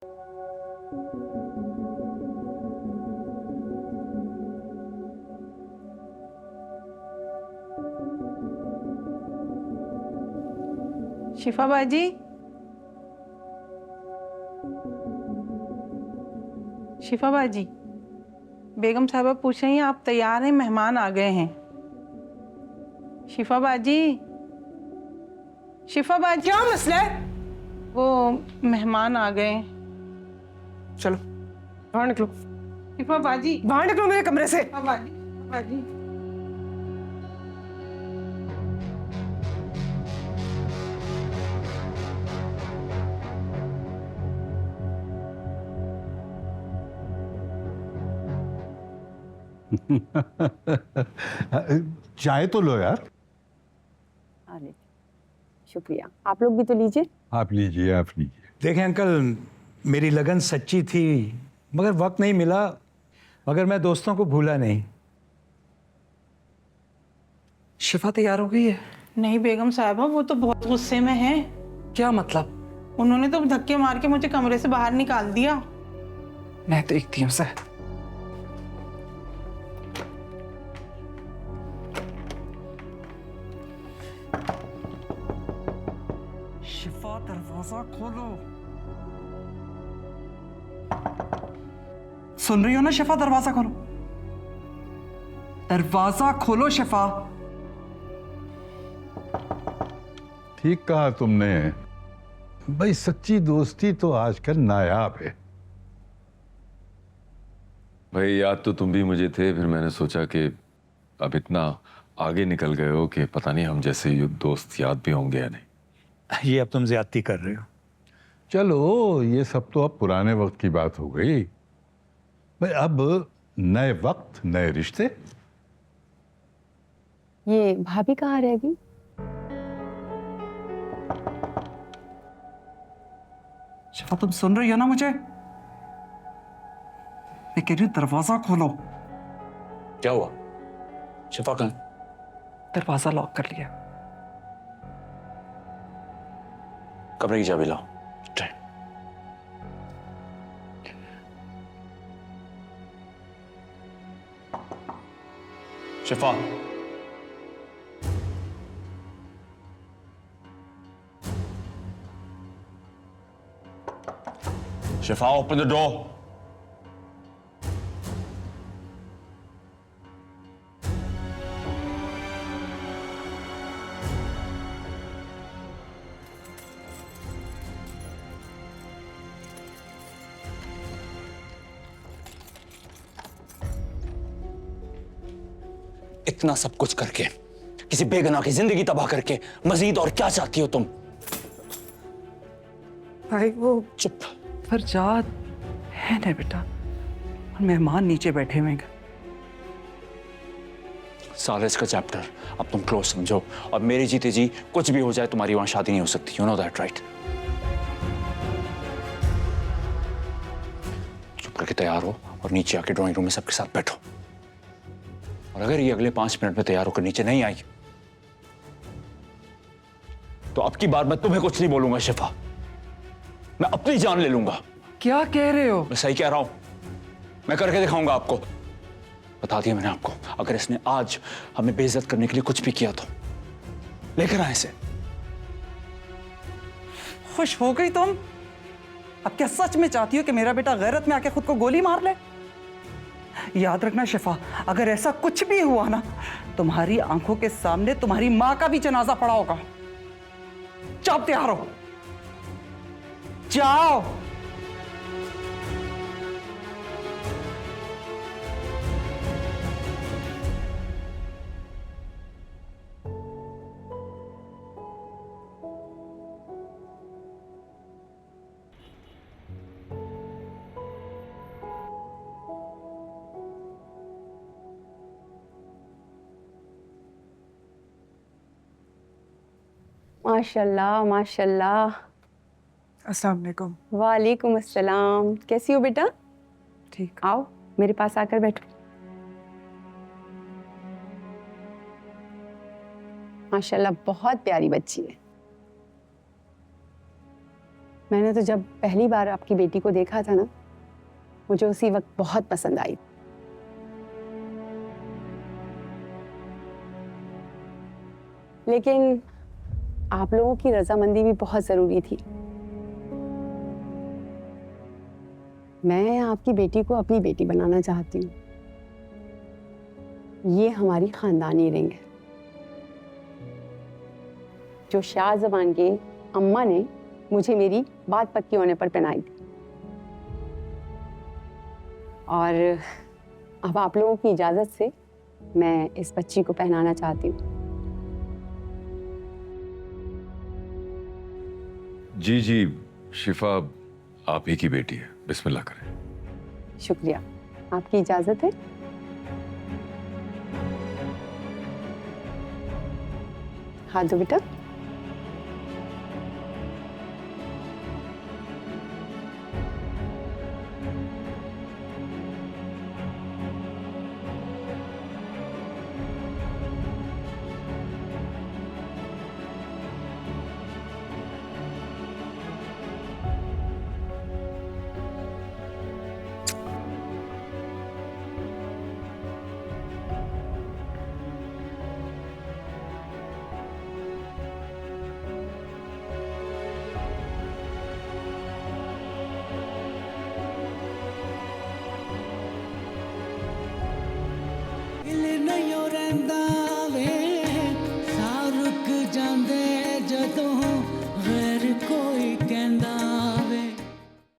शिफा बाजी, शिफा बाजी, बेगम साहबा पूछ रही हैं आप तैयार हैं, मेहमान आ गए हैं। शिफा बाजी, शिफा बाजी, क्या मसला है? वो मेहमान आ गए। चलो बाहर निकलो, शिफा बाजी, बाहर निकलो मेरे कमरे से। शिफा बाजी, शिफा बाजी। चाय तो लो यार। अरे शुक्रिया, आप लोग भी तो लीजिए। आप लीजिए, आप लीजिए। देखें अंकल, मेरी लगन सच्ची थी मगर वक्त नहीं मिला, मगर मैं दोस्तों को भूला नहीं। शिफा तैयार हो गई है? नहीं बेगम साहबा, वो तो बहुत गुस्से में है। क्या मतलब? उन्होंने तो धक्के मार के मुझे कमरे से बाहर निकाल दिया। मैं देखती हूँ सर। शिफा दरवाजा खोलो। सुन रही हो ना शिफा? दरवाजा खोलो, दरवाजा खोलो शिफा। ठीक कहा तुमने भाई, सच्ची दोस्ती तो आजकल नायाब है। भाई याद तो तुम भी मुझे थे, फिर मैंने सोचा कि अब इतना आगे निकल गए हो कि पता नहीं हम जैसे दोस्त याद भी होंगे या नहीं। ये अब तुम ज्यादती कर रहे हो। चलो ये सब तो अब पुराने वक्त की बात हो गई भाई, अब नए वक्त नए रिश्ते। ये भाभी कहाँ रहेगी? शिफा तुम सुन रही हो ना मुझे? मैं कह रही हूँ दरवाजा खोलो। क्या हुआ? शिफा कहाँ? दरवाजा लॉक कर लिया। कमरे की चाबी लाओ। Train. Shifa, Shifa open the door. इतना सब कुछ करके, किसी बेगुनाह की जिंदगी तबाह करके मजीद और क्या चाहती हो तुम? भाई वो चुप। फरजाद है ना बेटा, और मेहमान नीचे बैठे हुए हैं। सारा इसका चैप्टर अब तुम क्लोज समझो, और मेरी जीते जी कुछ भी हो जाए तुम्हारी वहां शादी नहीं हो सकती। You know that right? चुप करके तैयार हो और नीचे आके ड्राइंग रूम में सबके साथ बैठो। और अगर ये अगले 5 मिनट में तैयार होकर नीचे नहीं आई तो अब की बार मैं तुम्हें कुछ नहीं बोलूंगा शिफा, मैं अपनी जान ले लूंगा। क्या कह रहे हो? मैं सही कह रहा हूं, मैं करके दिखाऊंगा आपको। बता दिया मैंने आपको, अगर इसने आज हमें बेइज्जत करने के लिए कुछ भी किया तो लेकर आए इसे। खुश हो गई तुम? अब क्या सच में चाहती हो कि मेरा बेटा गैरत में आके खुद को गोली मार ले? याद रखना शिफा, अगर ऐसा कुछ भी हुआ ना, तुम्हारी आंखों के सामने तुम्हारी मां का भी जनाजा पड़ा होगा। जाओ तैयार हो, जाओ। माशाल्लाह माशाल्लाह। अस्सलाम वालेकुम। वालेकुम अस्सलाम। कैसी हो बेटा? ठीक। आओ मेरे पास आकर बैठो। माशाल्लाह बहुत प्यारी बच्ची है। मैंने तो जब पहली बार आपकी बेटी को देखा था ना, मुझे उसी वक्त बहुत पसंद आई। लेकिन आप लोगों की रजामंदी भी बहुत जरूरी थी। मैं आपकी बेटी को अपनी बेटी बनाना चाहती हूँ। ये हमारी खानदानी रिंग है जो शाहजबान के अम्मा ने मुझे मेरी बात पक्की होने पर पहनाई थी। और अब आप लोगों की इजाजत से मैं इस बच्ची को पहनाना चाहती हूँ। जी जी, शिफा आप ही की बेटी है, बिस्मिल्लाह करें। शुक्रिया, आपकी इजाजत है? हाथ दो बेटा। नहीं रहंदा